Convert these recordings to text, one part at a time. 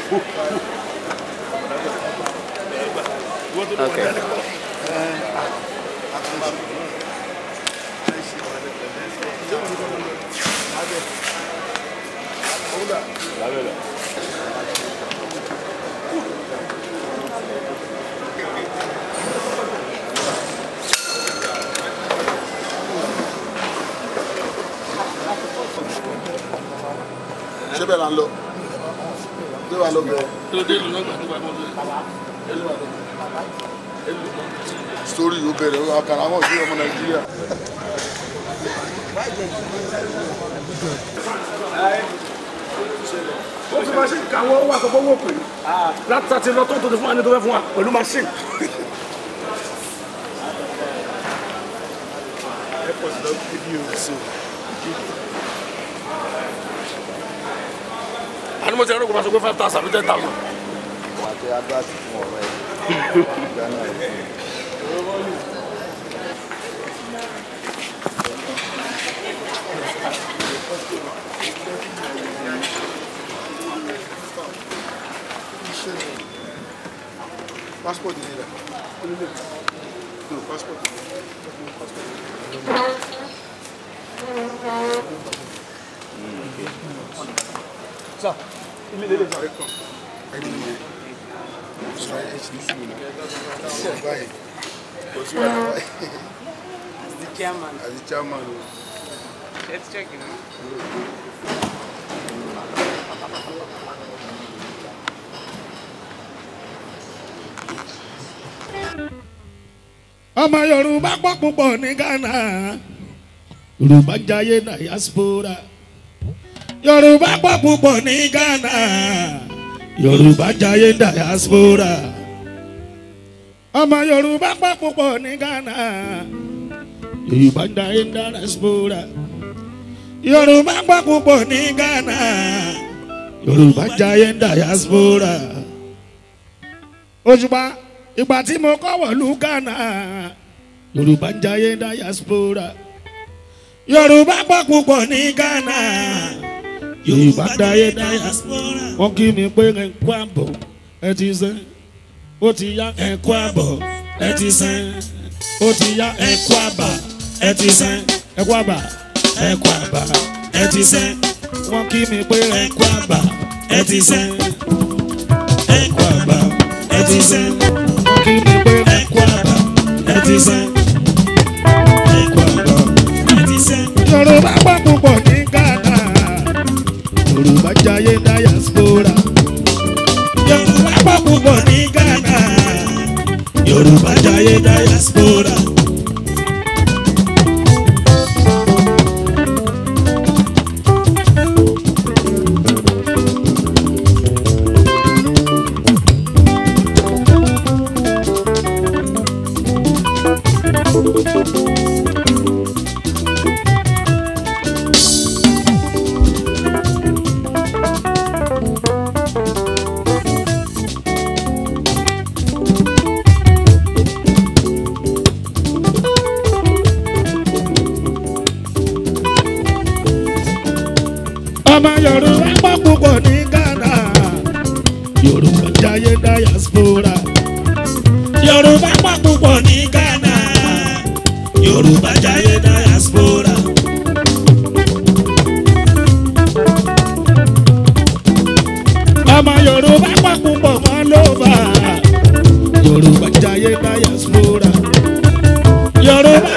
Okay. ṣé bẹ́ẹ̀ la ń lọ ṣé wàá lọ bẹ́ẹ̀. Story yóò bẹ̀rẹ̀ àkàrà àwọn òṣèré ọmọ Nàìjíríà. ó fi machine káwọ́ wà sọ fún owó pè láti àti lọ tó tó fún wa ní tó fẹ́ fún wa pẹ̀lú machine. àní mo ti rẹ́ kó máa sọ pé 5,000 àbí 10,000. wà á tẹ adúláṣí fún ọ̀rọ̀ ẹ̀ Ghana ẹ̀. Passport ni rẹ̀. No, passport. Sir, ilé lè sọ. Ẹni yẹn. Sọ HDC mi náà. Ṣé báyìí? Kò sí wàhálà báyìí. As the chairman. As the chairman. Let's check it out. ọmọ Yorùbá pọ̀ púpọ̀ ní Ghana Yorùbá jayé diaspora Yorùbá pọ̀ púpọ̀ ní Ghana Yorùbá jayé diaspora ọmọ Yorùbá pọ̀ púpọ̀ ní Ghana Yorùbá jayé diaspora Yorùbá pọ̀ púpọ̀ ní Ghana Yorùbá jayé diaspora Òṣùpá ìgbà tí mo kọ́ wọ̀lú Ghana Yorùbá ń jayé diaspora Yorùbá pọ̀ púpọ̀ ní Ghana Yorùbá jayé diaspora wọ́n kí mi pé ẹ kú àbọ̀ ẹ ti sẹ́ ó ti yá ẹ kú àbọ̀ ẹ ti sẹ́ ó ti yá ẹ kú àbà ẹ ti sẹ́ ẹ kú àbà ẹ kú àbà ẹ ti sẹ́ wọ́n kí mi pé ẹ kú àbà ẹ ti sẹ́ ẹ kú àbà ẹ ti sẹ́. Kí mi pé ẹ kú àbá ẹ ti sẹ́ ẹ kú àbá ẹ ti sẹ́. Yorùbá pọ̀ púpọ̀ ní Ghana Yorùbá jayé diaspora Yorùbá pọ̀ púpọ̀ ní Ghana Yorùbá jayé diaspora. Ọmọ Yorùbá pọ̀ púpọ̀ ní Ghana Yorùbá jayé diaspora Yorùbá pọ̀ púpọ̀ ní Ghana Yorùbá jayé diaspora. Ọmọ Yorùbá pọ̀ púpọ̀ mọ́ lóba Yorùbá jayé diaspora Yorùbá.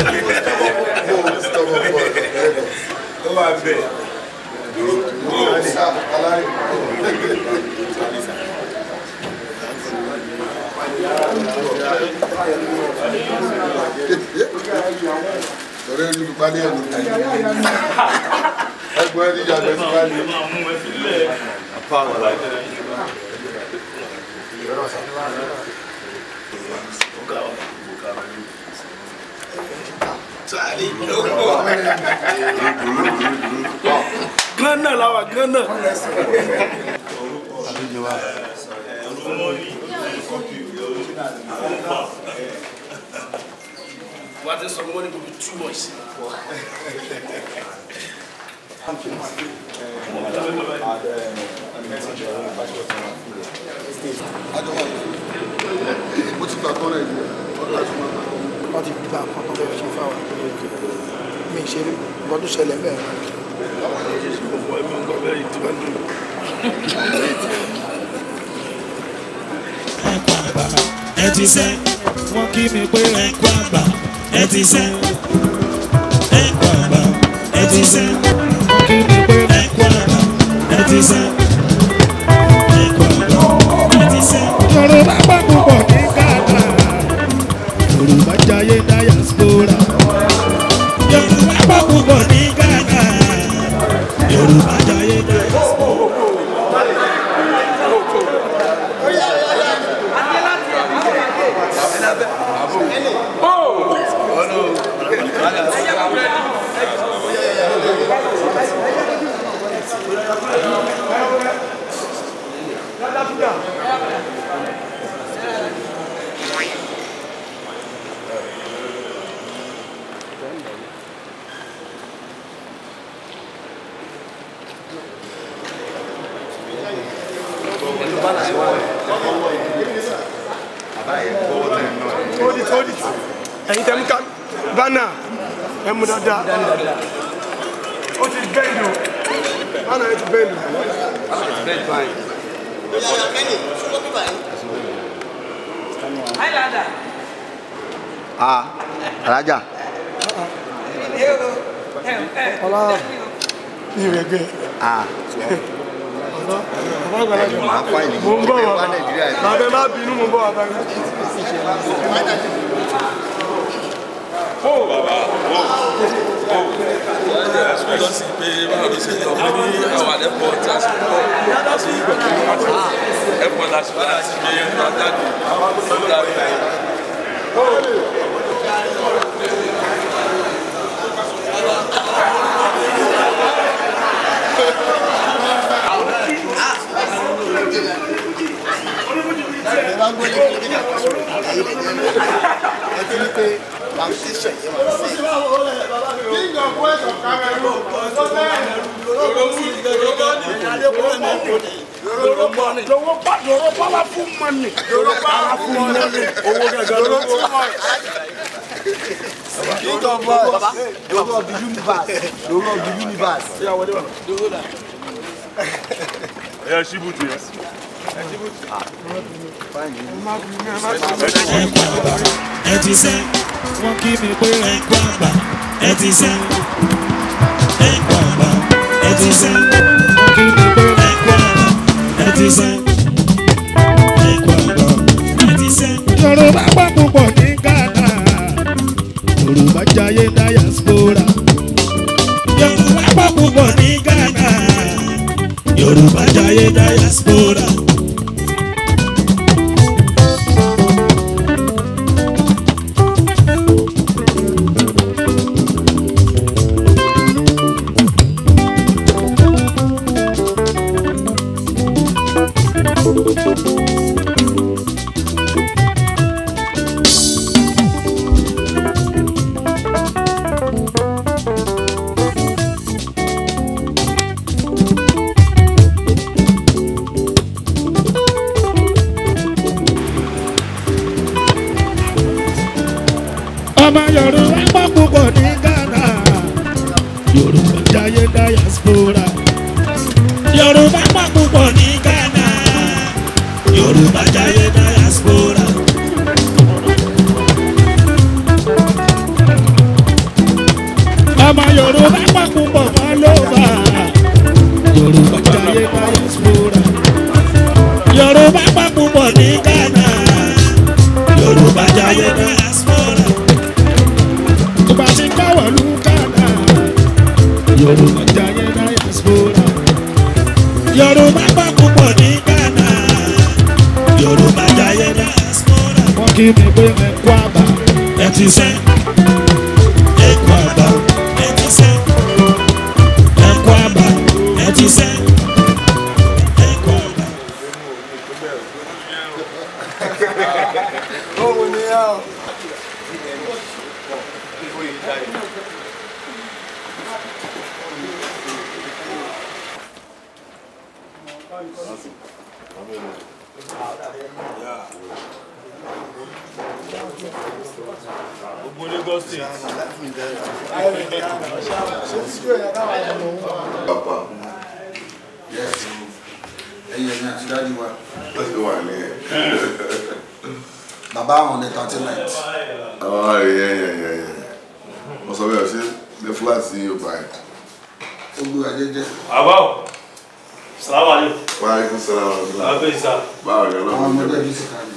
Ọ̀rẹ́ ní ìpàdé ẹ̀lú. Ẹgbẹ́ ní ìyàgbẹ́ ti bá lè. Ghana làwà Ghana. What is some money to be too much? Mo ti gbà tán lẹ́yìn wọ́n ti gba nǹkan tó fẹ́ ṣe fáwọn mi ṣe nǹkan tó ṣẹlẹ̀ bẹ́ẹ̀. ẹ ti sẹ́ wọ́n kí mi pé ẹ kú àgbà ẹ ti sẹ́ ẹ kú àgbà ẹ ti sẹ́ wọ́n kí mi pé ẹ kú àgbà ẹ ti sẹ́ ẹ kú àgbà ẹ ti sẹ́. Yorùbá gbọ́ púpọ̀ ní Ghana Yorùbá jayé diaspora Yorùbá gbọ́ púpọ̀ ní Ghana Yorùbá jayé diaspora. ẹ̀yin tẹ́ mú ká bánà ẹ̀ mú dáadáa ó ti bẹ́ẹ̀lì o bánà ẹ̀ ti bẹ́ẹ̀lì. Alájà. ọlá ní ìrẹ̀gbẹ́. mo ń bọ̀ wá bàbá má bínú mo ń bọ̀ wá bàbá. lọ sí pé báwo ló ṣe tọ́ mi ní àwọn àdẹ́pọ̀ tí a sì pọ̀ láti ẹ̀pọ̀ láti wá láti gbé látàdé lọ́dà rẹ̀. Powerful money. Powerful money. King of boys. Lord of the universe. Lord of the universe. Yeah, Shibuti. Ẹ ti sẹ́ wọ́n kí mi pé ẹ kú àgbà ẹ ti sẹ́ ẹ kú àgbà ẹ ti sẹ́ wọ́n kí mi pé ẹ kú àgbà ẹ ti sẹ́ ẹ kú àgbà ẹ ti sẹ́. Yorùbá gbọ́ púpọ̀ ní Ghana Yorùbá jayé diaspora Yorùbá gbọ́ púpọ̀ ní Ghana Yorùbá jayé diaspora. Ọmọ Yorùbá gbọ́ púpọ̀ ní Ghana Yorùbá jayé diaspora Yorùbá gbọ́ púpọ̀ ní Ghana Yorùbá jayé diaspora. Ọmọ Yorùbá gbọ́ púpọ̀ mọ́ lóba Yorùbá jayé diaspora Yorùbá gbọ́ púpọ̀ ní Ghana Yorùbá jayé diaspora. Ìgbà tí káwọ̀ lù Ghana Yorùbá jayé diaspora Yorùbá gbọ́ púpọ̀ ní Ghana Yorùbá jayé diaspora. Wọ́n kí mi pé ẹ kú àbá ẹ ti sẹ́ ẹ kú àbá ẹ ti sẹ́ ẹ kú àbá ẹ ti sẹ́ ẹ kú àbá. Òun ni a. Papa. Yes. Ẹyẹ ní àti dájú wa. Let's go on here. Bàbá on entertainment. Oh, yeah. What's up, see? The flat see you by. Ó gbé wa jẹ́jẹ́. Àbáwò. Salaam alaikum. Wa alaikum salam. Àbẹ̀ ìsà. Báwo ni Àwọn ọlọ́run? ọmọdé ẹbí sì ká ní.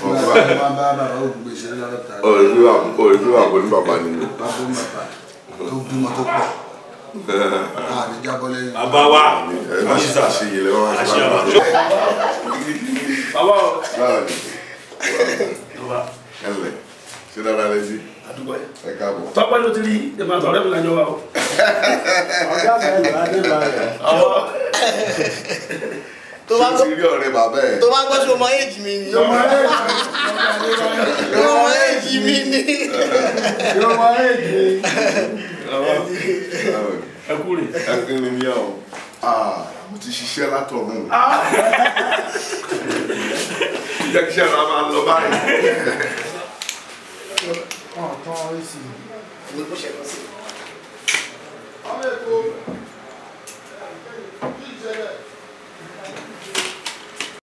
Wọ́n Bàbá bá bàbá ó gbé ìṣeré lọ́rọ̀ ta. olùdó àbò ní bàbá ni mi. Bàbá ó bàbá tó bímọ tó pọ̀. Àbí jábọ́ lẹ́yìn. Bàbá wa. Ẹ má ṣe àṣeyẹ lẹ́wọ́n máa ṣe bá bàbá. Bàbá o. Báwo ni? Ẹlẹ̀, ṣé dáadáa lẹ sí? Àdúgbò ẹ̀. Ẹ káàbọ̀. Tọ́pẹ́ ló ti rí ìmọ̀ àtọ̀rẹ́ mi lájọ wa o. Ṣé o ti rí ọ̀rẹ́ bàbá ẹ̀? Tó bá gbọ́ sí ọmọ éèjì mi ni. Ọmọ éèjì mi ni. Ẹ kú rè. Ẹ kí ni ní ọ̀? Mo ti ṣiṣẹ́ látọ̀run. Jẹ́ kí ṣẹ́ra máa lọ báyìí. Ọ̀tán oríṣi. Ọmọ Èkó.